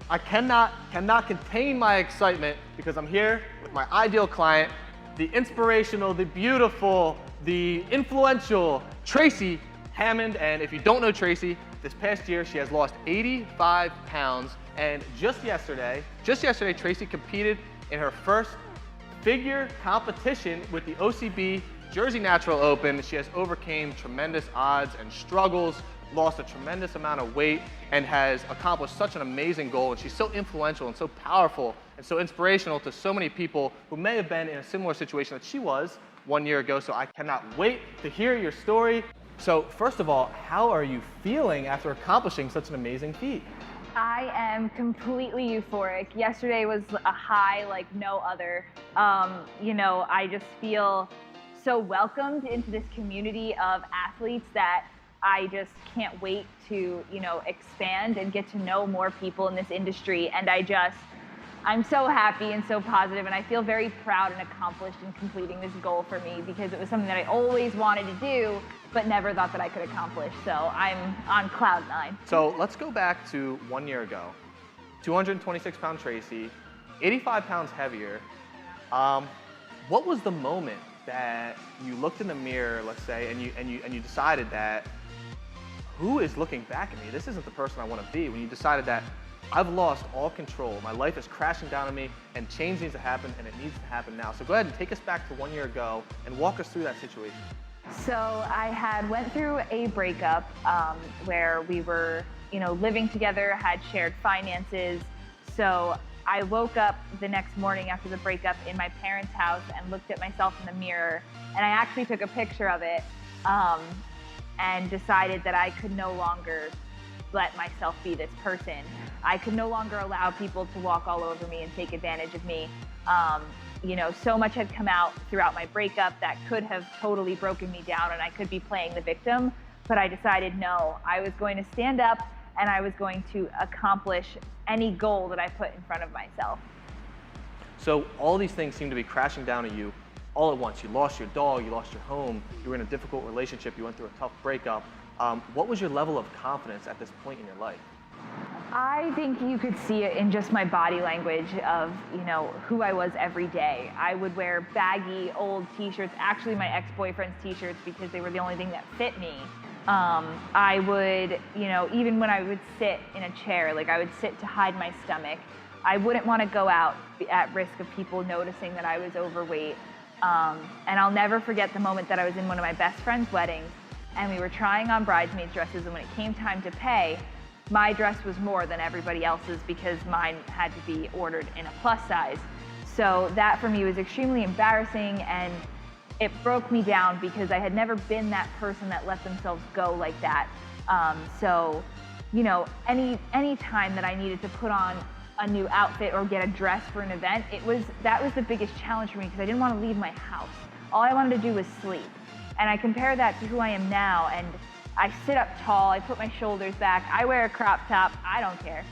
I cannot contain my excitement because I'm here with my ideal client, the inspirational, the beautiful, the influential Tracey Hammond. And if you don't know Tracey, this past year she has lost 85 pounds. And just yesterday, Tracey competed in her first figure competition with the OCB Jersey Natural Open. She has overcame tremendous odds and struggles, lost a tremendous amount of weight, and has accomplished such an amazing goal. And she's so influential and so powerful and so inspirational to so many people who may have been in a similar situation that she was 1 year ago. So I cannot wait to hear your story. So first of all, how are you feeling after accomplishing such an amazing feat? I am completely euphoric. Yesterday was a high like no other. I just feel so welcomed into this community of athletes that I just can't wait to, expand and get to know more people in this industry. And I'm so happy and so positive, and I feel very proud and accomplished in completing this goal for me because it was something that I always wanted to do, but never thought that I could accomplish. So I'm on cloud 9. So let's go back to 1 year ago. 226-pound Tracey, 85 pounds heavier. What was the moment that you looked in the mirror, let's say, and you decided that, who is looking back at me? This isn't the person I want to be. When you decided that I've lost all control, my life is crashing down on me, and change needs to happen, and it needs to happen now. So go ahead and take us back to 1 year ago and walk us through that situation. So I had went through a breakup where we were, living together, had shared finances. So I woke up the next morning after the breakup in my parents' house and looked at myself in the mirror, and I actually took a picture of it and decided that I could no longer let myself be this person. I could no longer allow people to walk all over me and take advantage of me. So much had come out throughout my breakup that could have totally broken me down and I could be playing the victim, but I decided no, I was going to stand up and I was going to accomplish any goal that I put in front of myself. So all these things seem to be crashing down on you all at once. You lost your dog, you lost your home, you were in a difficult relationship, you went through a tough breakup. What was your level of confidence at this point in your life? I think you could see it in just my body language of, who I was every day. I would wear baggy old t-shirts, actually my ex-boyfriend's t-shirts because they were the only thing that fit me. I would, even when I would sit in a chair, like I would sit to hide my stomach, I wouldn't want to go out at risk of people noticing that I was overweight. And I'll never forget the moment that I was in one of my best friend's weddings and we were trying on bridesmaid dresses, and when it came time to pay, my dress was more than everybody else's because mine had to be ordered in a plus size. So that for me was extremely embarrassing, and it broke me down because I had never been that person that let themselves go like that. Any time that I needed to put on a new outfit or get a dress for an event, that was the biggest challenge for me because I didn't want to leave my house. All I wanted to do was sleep. And I compare that to who I am now, and I sit up tall, I put my shoulders back, I wear a crop top, I don't care.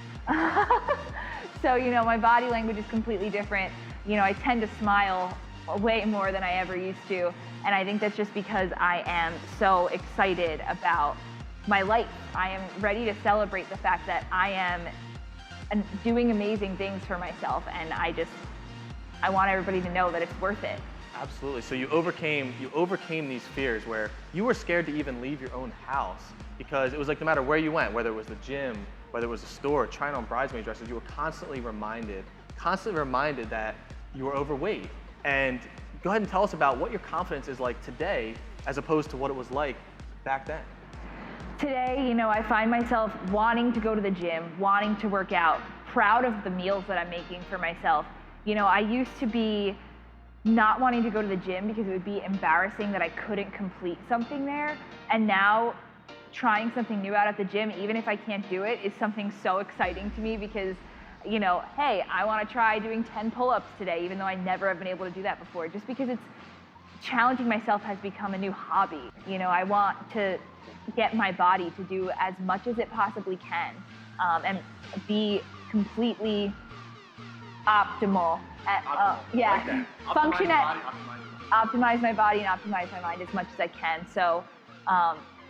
So, my body language is completely different. I tend to smile way more than I ever used to, and I think that's just because I am so excited about my life. I am ready to celebrate the fact that I am doing amazing things for myself, and I want everybody to know that it's worth it. Absolutely. So you overcame these fears where you were scared to even leave your own house because it was like no matter where you went, whether it was the gym, whether it was a store, trying on bridesmaid dresses, you were constantly reminded that you were overweight. And go ahead and tell us about what your confidence is like today as opposed to what it was like back then. Today, I find myself wanting to go to the gym, wanting to work out, proud of the meals that I'm making for myself. I used to be not wanting to go to the gym because it would be embarrassing that I couldn't complete something there. And now trying something new out at the gym, even if I can't do it, is something so exciting to me because, hey, I want to try doing 10 pull-ups today, even though I never have been able to do that before, just because challenging myself has become a new hobby. I want to get my body to do as much as it possibly can and be completely optimal. Function at optimize my body and optimize my mind as much as I can. So,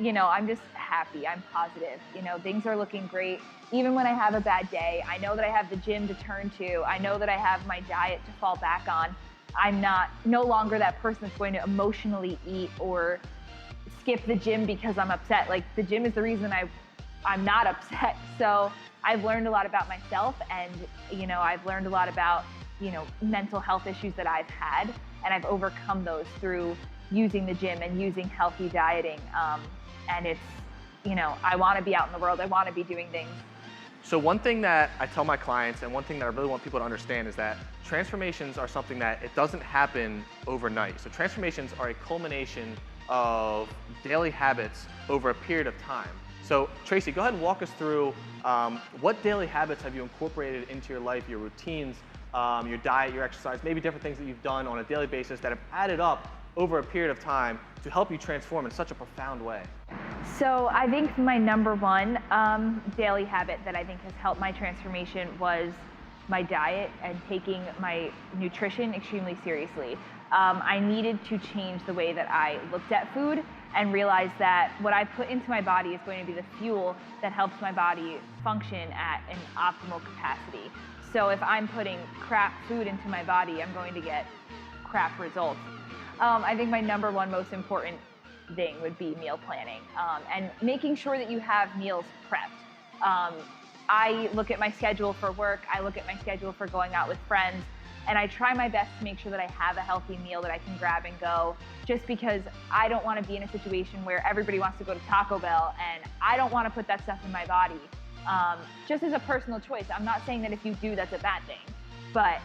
I'm just happy. I'm positive. Things are looking great. Even when I have a bad day, I know that I have the gym to turn to. I know that I have my diet to fall back on. I'm no longer that person that's going to emotionally eat or skip the gym because I'm upset. Like, the gym is the reason I'm not upset. So I've learned a lot about myself, and I've learned a lot about mental health issues that I've had, and I've overcome those through using the gym and using healthy dieting. And it's, I want to be out in the world. I want to be doing things. So one thing that I tell my clients, and one thing that I really want people to understand, is that transformations are something that it doesn't happen overnight. So transformations are a culmination of daily habits over a period of time. So Tracey, go ahead and walk us through what daily habits have you incorporated into your life, your routines, your diet, your exercise, maybe different things that you've done on a daily basis that have added up over a period of time to help you transform in such a profound way? So I think my number one daily habit that I think has helped my transformation was my diet and taking my nutrition extremely seriously. I needed to change the way that I looked at food and realize that what I put into my body is going to be the fuel that helps my body function at an optimal capacity. So if I'm putting crap food into my body, I'm going to get crap results. I think my number one most important thing would be meal planning, and making sure that you have meals prepped. I look at my schedule for work, I look at my schedule for going out with friends, and I try my best to make sure that I have a healthy meal that I can grab and go, just because I don't want to be in a situation where everybody wants to go to Taco Bell and I don't want to put that stuff in my body. Just as a personal choice. I'm not saying that if you do, that's a bad thing, but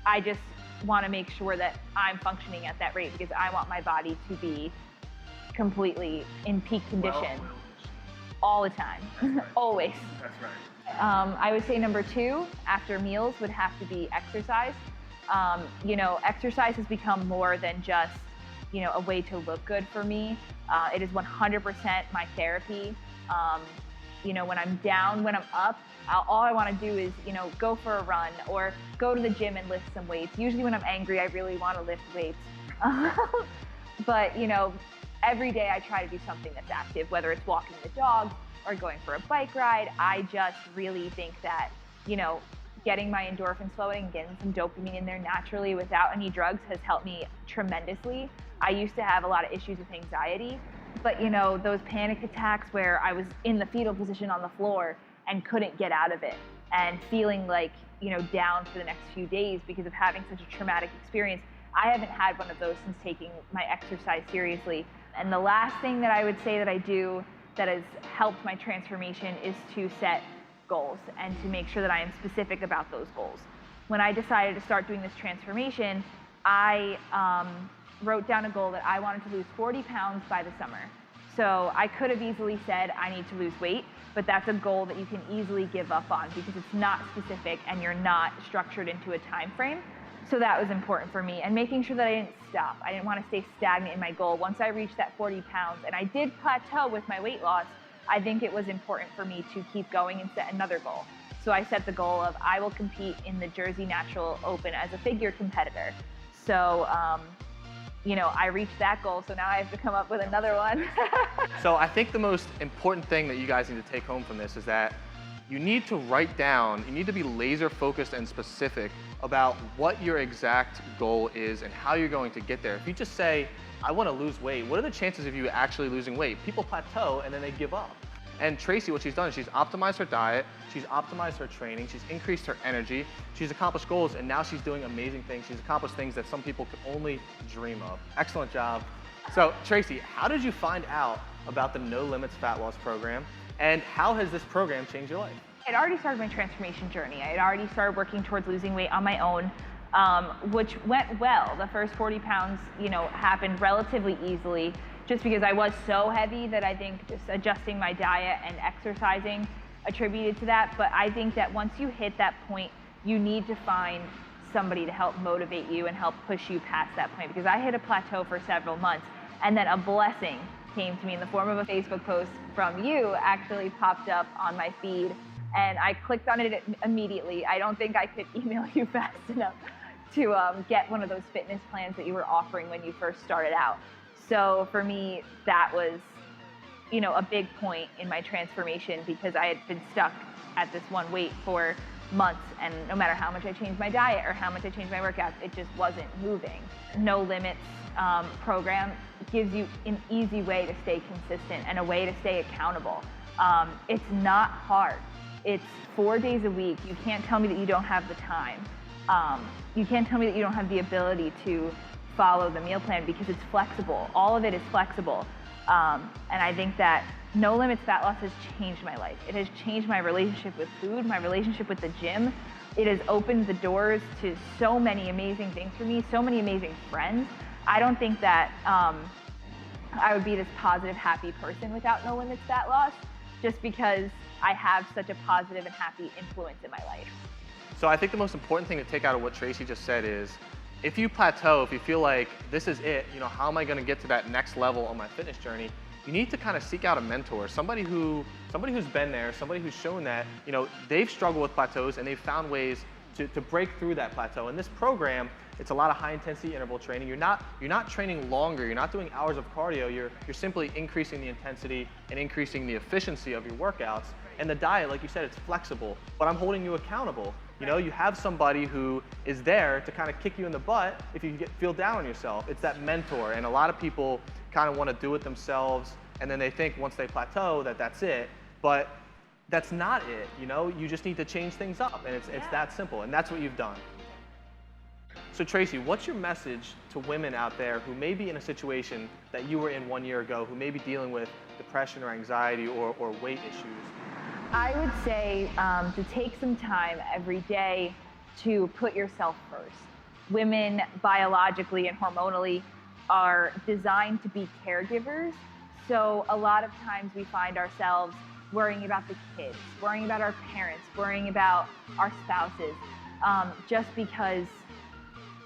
I just want to make sure that I'm functioning at that rate, because I want my body to be completely in peak condition all the time. Right. Always. That's right. I would say number two after meals would have to be exercise. Exercise has become more than just a way to look good for me. It is 100% my therapy. When I'm down, when I'm up, all I want to do is, go for a run or go to the gym and lift some weights. Usually when I'm angry, I really want to lift weights. But, every day I try to do something that's active, whether it's walking the dog or going for a bike ride. I just really think that, getting my endorphins flowing and getting some dopamine in there naturally without any drugs has helped me tremendously. I used to have a lot of issues with anxiety, but those panic attacks where I was in the fetal position on the floor and couldn't get out of it, and feeling like, down for the next few days because of having such a traumatic experience, I haven't had one of those since taking my exercise seriously. And the last thing that I would say that I do that has helped my transformation is to set goals and to make sure that I am specific about those goals. When I decided to start doing this transformation, I wrote down a goal that I wanted to lose 40 pounds by the summer. So I could have easily said I need to lose weight, but that's a goal that you can easily give up on because it's not specific and you're not structured into a time frame. So that was important for me, and making sure that I didn't stop. I didn't want to stay stagnant in my goal. Once I reached that 40 pounds, and I did plateau with my weight loss, I think it was important for me to keep going and set another goal. So I set the goal of I will compete in the Jersey Natural Open as a figure competitor. So, I reached that goal, so now I have to come up with another one. So I think the most important thing that you guys need to take home from this is that you need to write down, you need to be laser focused and specific about what your exact goal is and how you're going to get there. If you just say, I want to lose weight, what are the chances of you actually losing weight? People plateau and then they give up. And Tracey, what she's done is she's optimized her diet, she's optimized her training, she's increased her energy, she's accomplished goals, and now she's doing amazing things. She's accomplished things that some people could only dream of. Excellent job. So Tracey, how did you find out about the No Limits Fat Loss Program, and how has this program changed your life? I'd already started my transformation journey. I had already started working towards losing weight on my own, which went well. The first 40 pounds, happened relatively easily, just because I was so heavy that I think just adjusting my diet and exercising attributed to that. But I think that once you hit that point, you need to find somebody to help motivate you and help push you past that point, because I hit a plateau for several months, and then a blessing came to me in the form of a Facebook post from you actually popped up on my feed, and I clicked on it immediately. I don't think I could email you fast enough to get one of those fitness plans that you were offering when you first started out. So for me, that was a big point in my transformation because I had been stuck at this one weight for months, and no matter how much I changed my diet or how much I changed my workouts, it just wasn't moving. No Limits program gives you an easy way to stay consistent and a way to stay accountable. It's not hard. It's 4 days a week. You can't tell me that you don't have the time. You can't tell me that you don't have the ability to follow the meal plan because it's flexible. All of it is flexible. And I think that No Limits Fat Loss has changed my life. It has changed my relationship with food, my relationship with the gym. It has opened the doors to so many amazing things for me, so many amazing friends. I don't think that I would be this positive, happy person without No Limits Fat Loss, just because I have such a positive and happy influence in my life. So I think the most important thing to take out of what Tracey just said is, if you plateau, if you feel like this is it, how am I going to get to that next level on my fitness journey? You need to kind of seek out a mentor, somebody who's been there, somebody who's shown that, they've struggled with plateaus and they've found ways to break through that plateau. In this program, it's a lot of high intensity interval training. You're not training longer, you're not doing hours of cardio, you're simply increasing the intensity and increasing the efficiency of your workouts. And the diet, like you said, it's flexible, but I'm holding you accountable. You have somebody who is there to kind of kick you in the butt if you feel down on yourself. It's that mentor, and a lot of people kind of want to do it themselves, and then they think once they plateau that that's it, but that's not it. You just need to change things up, and it's that simple, and that's what you've done. So Tracey, what's your message to women out there who may be in a situation that you were in 1 year ago, who may be dealing with depression or anxiety or weight issues? I would say to take some time every day to put yourself first. Women biologically and hormonally are designed to be caregivers, so a lot of times we find ourselves worrying about the kids, worrying about our parents, worrying about our spouses, just because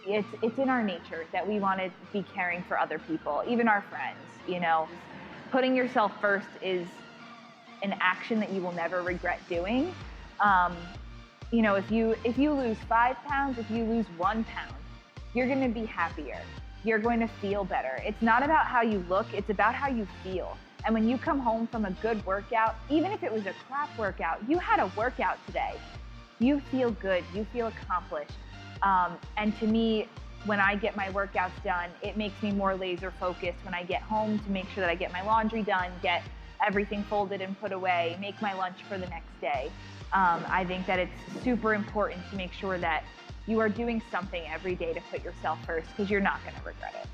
it's in our nature that we want to be caring for other people, even our friends. Putting yourself first is an action that you will never regret doing. If you lose 5 pounds, if you lose 1 pound, you're going to be happier. You're going to feel better. It's not about how you look, it's about how you feel. And when you come home from a good workout, even if it was a crap workout, you had a workout today. You feel good, you feel accomplished. And to me, when I get my workouts done, it makes me more laser focused when I get home to make sure that I get my laundry done, get everything folded and put away, make my lunch for the next day. I think that it's super important to make sure that you are doing something every day to put yourself first, because you're not going to regret it.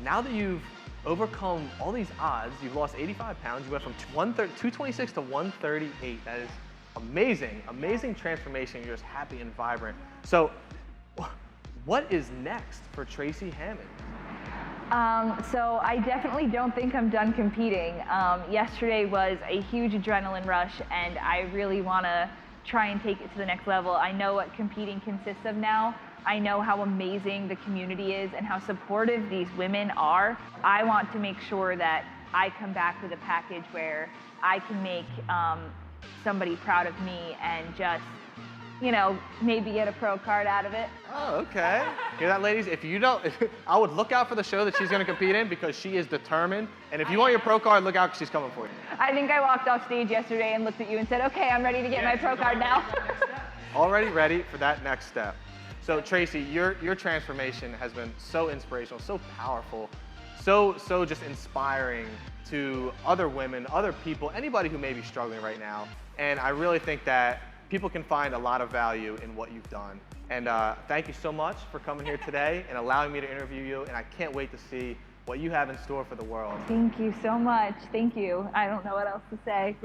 Now that you've overcome all these odds, you've lost 85 pounds, you went from 226 to 138. That is amazing, amazing transformation. You're just happy and vibrant. So what is next for Tracey Hammond? So I definitely don't think I'm done competing. Yesterday was a huge adrenaline rush, and I really want to try and take it to the next level. I know what competing consists of now. I know how amazing the community is and how supportive these women are. I want to make sure that I come back with a package where I can make somebody proud of me and just, maybe get a pro card out of it. Oh, okay. Hear that, ladies? If you don't, I would look out for the show that she's going to compete in, because she is determined. And if you want your pro card, look out, because she's coming for you. I think I walked off stage yesterday and looked at you and said, okay, I'm ready to get my pro card now. Already ready for that next step. So Tracey, your transformation has been so inspirational, so powerful, so just inspiring to other women, other people, anybody who may be struggling right now. And I really think that people can find a lot of value in what you've done. And thank you so much for coming here today and allowing me to interview you. And I can't wait to see what you have in store for the world. Thank you so much. Thank you. I don't know what else to say.